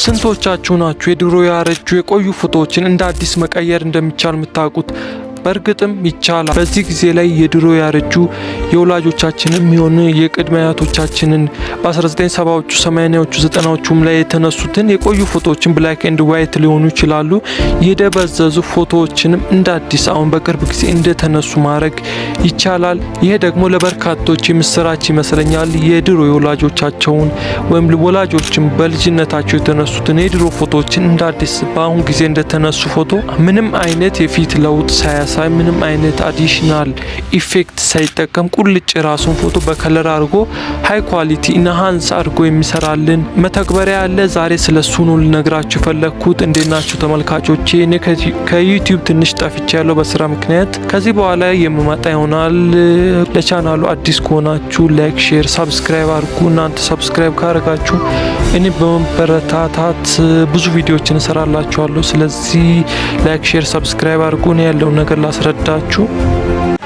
ስንቶቻችሁ ናችሁ የድሮ ያረጁ የቆዩ ፎቶዎችን እንደ አዲስ መቀየር እንደሚቻል የምታውቁት? በእርግጥም ይቻላል። በዚህ ጊዜ ላይ የድሮ ያረጁ የወላጆቻችንም ይሁን የቅድመ አያቶቻችንን በ1970ዎቹ 80ዎቹ 90ዎቹም ላይ የተነሱትን የቆዩ ፎቶዎችን ብላክ ኤንድ ዋይት ሊሆኑ ይችላሉ። የደበዘዙ ፎቶዎችንም እንደ አዲስ አሁን በቅርብ ጊዜ እንደተነሱ ማድረግ ይቻላል። ይሄ ደግሞ ለበርካቶች የምስራች ይመስለኛል። የድሮ የወላጆቻቸውን ወይም ወላጆችም በልጅነታቸው የተነሱትን የድሮ ፎቶዎችን እንደ አዲስ በአሁን ጊዜ እንደተነሱ ፎቶ ምንም አይነት የፊት ለውጥ ሳያሳይ ምንም አይነት አዲሽናል ኢፌክት ሳይጠቀም ቁልጭ ራሱን ፎቶ በከለር አድርጎ ሃይ ኳሊቲ ኢንሃንስ አድርጎ የሚሰራልን መተግበሪያ አለ። ዛሬ ስለሱ ነው ልነግራችሁ ፈለኩት። እንዴት ናችሁ ተመልካቾቼ? እኔ ከዩቲዩብ ትንሽ ጠፍቼ ያለው በስራ ምክንያት ከዚህ በኋላ የምመጣ ይሆናል። ለቻናሉ አዲስ ከሆናችሁ ላይክ፣ ሼር፣ ሰብስክራይብ አድርጉ። እናንተ ሰብስክራይብ ካደረጋችሁ እኔ በመበረታታት ብዙ ቪዲዮዎችን እሰራላችኋለሁ። ስለዚህ ላይክ፣ ሼር፣ ሰብስክራይብ አድርጉ። ነው ያለው ነገር ላስረዳችሁ።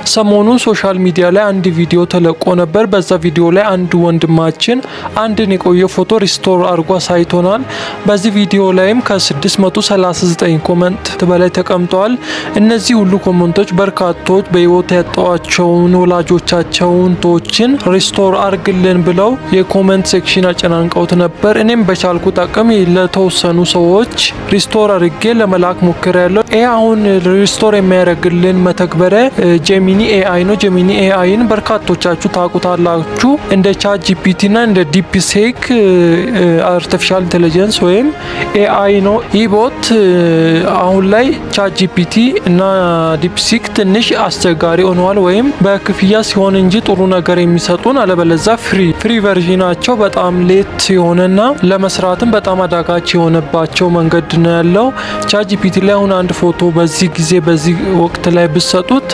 ሰሞኑን ሶሻል ሚዲያ ላይ አንድ ቪዲዮ ተለቆ ነበር። በዛ ቪዲዮ ላይ አንድ ወንድማችን አንድን የቆየ ፎቶ ሪስቶር አድርጎ አሳይቶናል። በዚህ ቪዲዮ ላይም ከ639 ኮመንት በላይ ተቀምጠዋል። እነዚህ ሁሉ ኮመንቶች በርካቶች በህይወት ያጣዋቸውን ወላጆቻቸውን ቶችን ሪስቶር አርግልን ብለው የኮመንት ሴክሽን አጨናንቀውት ነበር። እኔም በቻልኩት አቅም ለተወሰኑ ሰዎች ሪስቶር አድርጌ ለመላክ ሞክሬያለሁ። ይሄ አሁን ሪስቶር የሚያደርግልን መተግበሪያ ጄሚኒ ኤአይ ነው። ጄሚኒ ኤአይን በርካቶቻችሁ ታውቁታላችሁ። እንደ ቻት ጂፒቲ እና እንደ ዲፕሲክ አርቲፊሻል ኢንተለጀንስ ወይም ኤአይ ነው። ይህ ቦት አሁን ላይ ቻት ጂፒቲ እና ዲፕሲክ ትንሽ አስቸጋሪ ሆነዋል። ወይም በክፍያ ሲሆን እንጂ ጥሩ ነገር የሚሰጡን፣ አለበለዛ ፍሪ ቨርዥናቸው በጣም ሌት የሆነና ለመስራትም በጣም አዳጋች የሆነባቸው መንገድ ነው ያለው። ቻት ጂፒቲ ላይ አሁን አንድ ፎቶ በዚህ ጊዜ በዚህ ወቅት ላይ ብሰጡት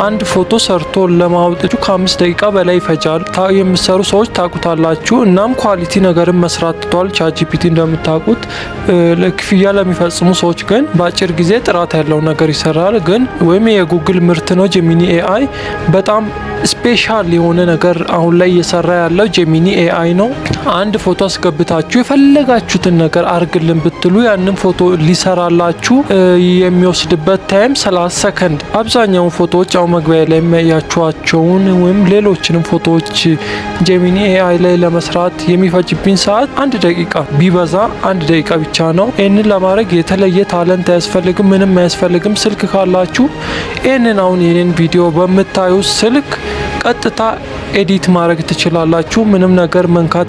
አንድ ፎቶ ሰርቶ ለማውጣቱ ከ5 ደቂቃ በላይ ይፈጃል። የምትሰሩ ሰዎች ታውቁታላችሁ። እናም ኳሊቲ ነገርን መስራት ትቷል ቻት ጂፒቲ እንደምታውቁት። ለክፍያ ለሚፈጽሙ ሰዎች ግን በአጭር ጊዜ ጥራት ያለው ነገር ይሰራል። ግን ወይም የጉግል ምርት ነው ጄሚኒ ኤአይ። በጣም ስፔሻል የሆነ ነገር አሁን ላይ እየሰራ ያለው ጄሚኒ ኤአይ ነው። አንድ ፎቶ አስገብታችሁ የፈለጋችሁትን ነገር አርግልን ብትሉ ያንን ፎቶ ሊሰራላችሁ የሚወስድበት ታይም 30 ሰከንድ። አብዛኛውን ፎቶዎች አሁን መግቢያ ላይ የሚያያችኋቸውን ወይም ሌሎችንም ፎቶዎች ጄሚኒ ኤአይ ላይ ለመስራት የሚፈጅብኝ ሰዓት 1 ደቂቃ፣ ቢበዛ 1 ደቂቃ ብቻ ነው። ይህንን ለማድረግ የተለየ ታለንት አያስፈልግም፣ ምንም አያስፈልግም። ስልክ ካላችሁ ይህንን አሁን የኔን ቪዲዮ በምታዩ ስልክ ቀጥታ ኤዲት ማድረግ ትችላላችሁ። ምንም ነገር መንካት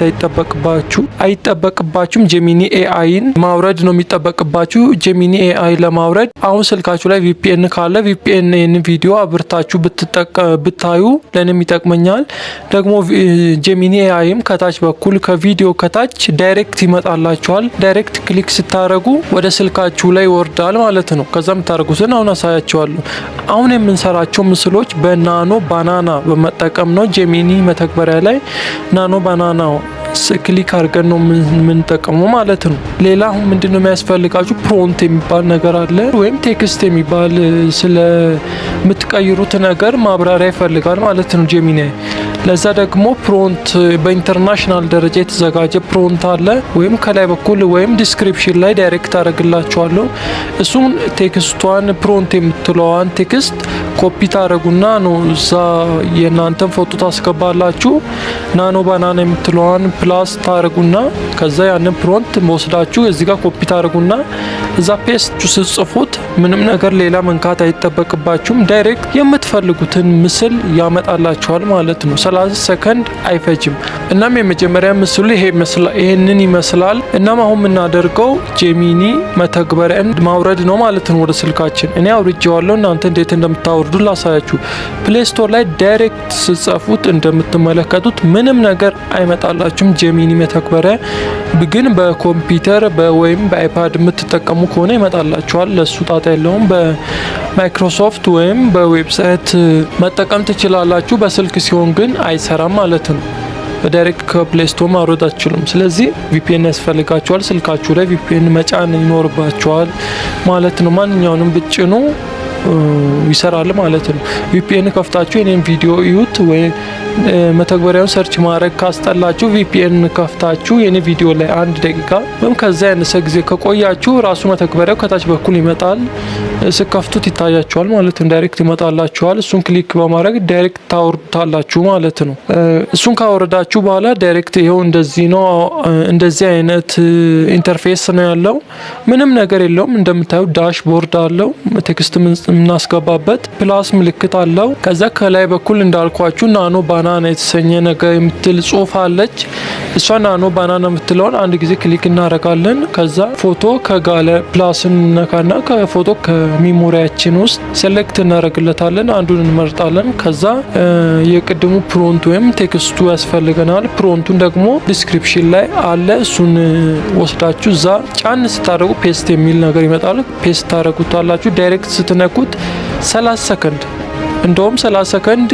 አይጠበቅባችሁም። ጄሚኒ ኤአይን ማውረድ ነው የሚጠበቅባችሁ። ጄሚኒ ኤአይ ለማውረድ አሁን ስልካችሁ ላይ ቪፒኤን ካለ ቪፒኤን ቪዲዮ አብርታችሁ ብታዩ ለእኔም ይጠቅመኛል። ደግሞ ጄሚኒ ኤአይም ከታች በኩል ከቪዲዮ ከታች ዳይሬክት ይመጣላችኋል። ዳይሬክት ክሊክ ስታደረጉ ወደ ስልካችሁ ላይ ይወርዳል ማለት ነው። ከዛ የምታደርጉትን አሁን አሳያችኋለሁ። አሁን የምንሰራቸው ምስሎች በናኖ ባናና በመጠቀም ነው። ጄሚኒ መተግበሪያ ላይ ናኖ ባናና ክሊክ አድርገን ነው የምንጠቀመው ማለት ነው። ሌላ አሁን ምንድነው የሚያስፈልጋችሁ? ፕሮንት የሚባል ነገር አለ፣ ወይም ቴክስት የሚባል ስለምትቀይሩት ነገር ማብራሪያ ይፈልጋል ማለት ነው ጄሚኒ። ለዛ ደግሞ ፕሮንት በኢንተርናሽናል ደረጃ የተዘጋጀ ፕሮንት አለ፣ ወይም ከላይ በኩል ወይም ዲስክሪፕሽን ላይ ዳይሬክት አደርግላችኋለሁ። እሱን ቴክስቷን ፕሮንት የምትለዋን ቴክስት ኮፒ ታደረጉና ነው እዛ የእናንተን ፎቶ ታስገባላችሁ። ናኖ ባናና የምትለዋን ፕላስ ታደረጉና ከዛ ያንን ፕሮንት መወስዳችሁ እዚህ ጋር ኮፒ ታደረጉና እዛ ፔስት ስጽፉት ምንም ነገር ሌላ መንካት አይጠበቅባችሁም። ዳይሬክት የምትፈልጉትን ምስል ያመጣላችኋል ማለት ነው። 30 ሰከንድ አይፈጅም። እናም የመጀመሪያ ምስሉ ይሄንን ይመስላል። እናም አሁን የምናደርገው ጄሚኒ መተግበሪያን ማውረድ ነው ማለት ነው ወደ ስልካችን። እኔ አውርጄዋለሁ። እናንተ እንዴት እንደምታወርዱ ላሳያችሁ። ፕሌይ ስቶር ላይ ዳይሬክት ስጽፉት እንደምትመለከቱት ምንም ነገር አይመጣላችሁም። ጄሚኒ መተግበሪያ ግን በኮምፒውተር ወይም በአይፓድ የምትጠቀሙ ከሆነ ይመጣላችኋል። ለሱ ጣጣ የለውም። በማይክሮሶፍት ወይም በዌብሳይት መጠቀም ትችላላችሁ። በስልክ ሲሆን ግን አይሰራም ማለት ነው። በዳይሬክት ከፕሌይ ስቶር ማውረድ አትችሉም። ስለዚህ ቪፒኤን ያስፈልጋችኋል። ስልካችሁ ላይ ቪፒኤን መጫን ይኖርባችኋል ማለት ነው። ማንኛውንም ብጭኑ ይሰራል ማለት ነው። VPN ከፍታችሁ የኔን ቪዲዮ እዩት ወይ መተግበሪያውን ሰርች ማድረግ ካስጠላችሁ VPN ከፍታችሁ የኔ ቪዲዮ ላይ 1 ደቂቃ ወይም ከዛ ያነሰ ጊዜ ከቆያችሁ ራሱ መተግበሪያው ከታች በኩል ይመጣል። ስከፍቱት ይታያችኋል ማለት ነው። ዳይሬክት ይመጣላችኋል። እሱን ክሊክ በማድረግ ዳይሬክት ታወርዱታላችሁ ማለት ነው። እሱን ካወረዳችሁ በኋላ ዳይሬክት ይኸው እንደዚህ ነው። እንደዚህ አይነት ኢንተርፌስ ነው ያለው። ምንም ነገር የለውም። እንደምታዩት ዳሽቦርድ አለው። ቴክስት የምናስገባበት ፕላስ ምልክት አለው። ከዛ ከላይ በኩል እንዳልኳችሁ ናኖ ባናና የተሰኘ ነገር የምትል ጽሁፍ አለች። እሷ ናኖ ባናና የምትለውን አንድ ጊዜ ክሊክ እናደርጋለን። ከዛ ፎቶ ከጋለ ፕላስን ነካና ከፎቶ ከሜሞሪያችን ውስጥ ሴሌክት እናደርግለታለን። አንዱን እንመርጣለን። ከዛ የቅድሙ ፕሮንት ወይም ቴክስቱ ያስፈልገናል። ፕሮንቱን ደግሞ ዲስክሪፕሽን ላይ አለ። እሱን ወስዳችሁ እዛ ጫን ስታደርጉ ፔስት የሚል ነገር ይመጣል። ፔስት ታደርጉታላችሁ። ዳይሬክት ስትነኩት 30 ሰከንድ እንደውም 30 ሰከንድ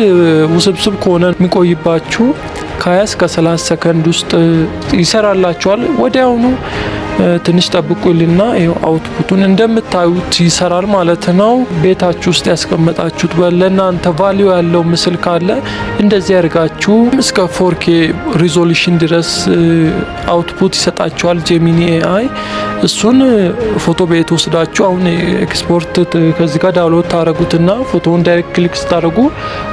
ውስብስብ ከሆነ የሚቆይባችሁ ከ20 እስከ 30 ሰከንድ ውስጥ ይሰራላችኋል። ወዲያውኑ ትንሽ ጠብቁልና ይሄው አውትፑቱን እንደምታዩት ይሰራል ማለት ነው። ቤታችሁ ውስጥ ያስቀመጣችሁት ለእናንተ ቫልዩ ያለው ምስል ካለ እንደዚህ ያርጋችሁ እስከ 4K ሪዞሉሽን ድረስ አውትፑት ይሰጣችኋል ጄሚኒ AI። እሱን ፎቶ ቤት ወስዳችሁ አሁን ኤክስፖርት ከዚህ ጋር ዳውንሎድ ታረጉትና ፎቶውን ዳይሬክት ክሊክ ስታደርጉ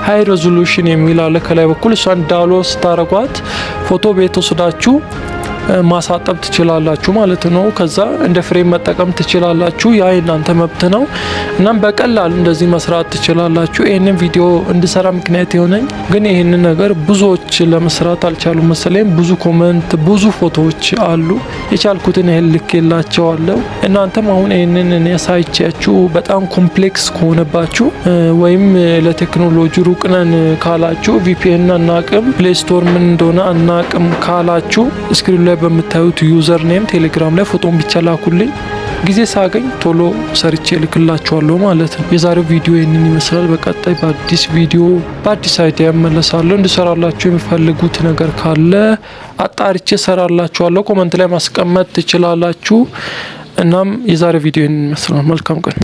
ሃይ ሪዞሉሽን የሚል አለ ከላይ በኩል። እሷን ዳውንሎድ ስታረጓት ፎቶ ቤት ወስዳችሁ ማሳጠብ ትችላላችሁ ማለት ነው። ከዛ እንደ ፍሬም መጠቀም ትችላላችሁ። ያ የእናንተ መብት ነው። እናም በቀላሉ እንደዚህ መስራት ትችላላችሁ። ይህንን ቪዲዮ እንድሰራ ምክንያት የሆነኝ ግን ይህንን ነገር ብዙዎች ለመስራት አልቻሉ መሰለኝ። ብዙ ኮመንት፣ ብዙ ፎቶዎች አሉ። የቻልኩትን ያህል ልኬላቸዋለሁ። እናንተም አሁን ይህንን እኔ ሳይቻችሁ በጣም ኮምፕሌክስ ከሆነባችሁ ወይም ለቴክኖሎጂ ሩቅ ነን ካላችሁ VPN አናቅም፣ ፕሌይ ስቶር ምን እንደሆነ አናቅም ካላችሁ ስክሪን ላይ በምታዩት ዩዘር ኔም ቴሌግራም ላይ ፎቶን ብቻ ላኩልኝ። ጊዜ ሳገኝ ቶሎ ሰርቼ ልክላችኋለሁ ማለት ነው። የዛሬው ቪዲዮ ይህንን ይመስላል። በቀጣይ በአዲስ ቪዲዮ በአዲስ አይዲያ እመለሳለሁ። እንድሰራላችሁ የሚፈልጉት ነገር ካለ አጣርቼ ሰራላችኋለሁ። ኮመንት ላይ ማስቀመጥ ትችላላችሁ። እናም የዛሬው ቪዲዮ ይህንን ይመስላል። መልካም ቀን።